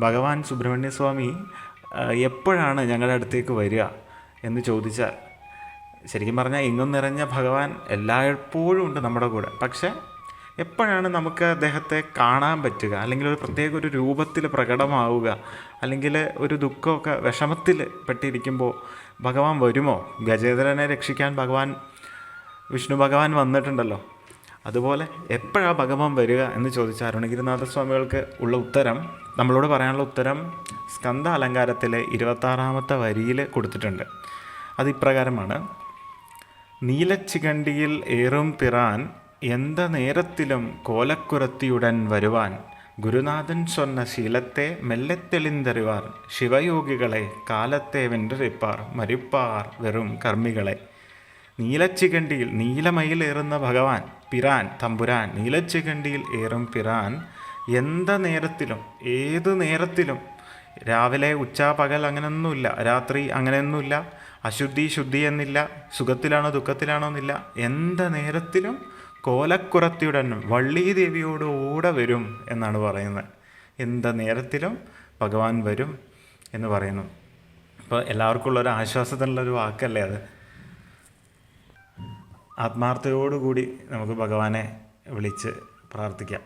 ഭഗവാൻ സുബ്രഹ്മണ്യ സ്വാമി എപ്പോഴാണ് ഞങ്ങളുടെ അടുത്തേക്ക് വരിക എന്ന് ചോദിച്ചാൽ, ശരിക്കും പറഞ്ഞാൽ എങ്ങും നിറഞ്ഞ ഭഗവാൻ എല്ലായ്പ്പോഴും ഉണ്ട് നമ്മുടെ കൂടെ. പക്ഷേ എപ്പോഴാണ് നമുക്ക് അദ്ദേഹത്തെ കാണാൻ പറ്റുക, അല്ലെങ്കിൽ ഒരു പ്രത്യേക ഒരു രൂപത്തിൽ പ്രകടമാവുക, അല്ലെങ്കിൽ ഒരു ദുഃഖമൊക്കെ വിഷമത്തിൽ പെട്ടിരിക്കുമ്പോൾ ഭഗവാൻ വരുമോ? ഗജേന്ദ്രനെ രക്ഷിക്കാൻ വിഷ്ണു ഭഗവാൻ വന്നിട്ടുണ്ടല്ലോ. അതുപോലെ എപ്പോഴാണ് ഭഗവാൻ വരിക എന്ന് ചോദിച്ചാൽ അരുണഗിരിനാഥ സ്വാമികൾക്ക് ഉള്ള ഉത്തരം, നമ്മളോട് പറയാനുള്ള ഉത്തരം സ്കന്ദ അലങ്കാരത്തിലെ 26-ാമത്തെ വരിയിൽ കൊടുത്തിട്ടുണ്ട്. അത് ഇപ്രകാരമാണ്: നീലച്ചികണ്ടിയിൽ ഏറും പിറാൻ എന്ത നേരത്തിലും കോലക്കുരത്തിയുടൻ വരുവാൻ ഗുരുനാഥൻ சொன்ன ശീലത്തെ മെല്ലെ തെളിന്തറിവാർ ശിവയോഗികളെ കാലത്തെ വെன்றറിപ്പാർ മരിപ്പാർ വെറും കർമ്മികളെ. നീലച്ചികണ്ടിയിൽ, നീലമയിലേറുന്ന ഭഗവാൻ, പിറാൻ തമ്പുരാൻ, നീലച്ചികണ്ടിയിൽ ഏറും പിറാൻ എന്ത നേരത്തിലും, ഏത് നേരത്തിലും, രാവിലെ ഉച്ച പകൽ അങ്ങനെയൊന്നുമില്ല, രാത്രി അങ്ങനെയൊന്നുമില്ല, അശുദ്ധി ശുദ്ധി എന്നില്ല, സുഖത്തിലാണോ ദുഃഖത്തിലാണോ എന്നില്ല, എന്ത നേരത്തിലും കോലക്കുറത്തിയുടൻ വള്ളീദേവിയോട് കൂടെ വരും എന്നാണ് പറയുന്നത്. എന്ത നേരത്തിലും ഭഗവാൻ വരും എന്ന് പറയുന്നു. അപ്പോൾ എല്ലാവർക്കും ഉള്ളൊരു ആശ്വാസത്തിനുള്ളൊരു വാക്കല്ലേ അത്. ആത്മാർത്ഥതയോടുകൂടി നമുക്ക് ഭഗവാനെ വിളിച്ച് പ്രാർത്ഥിക്കാം.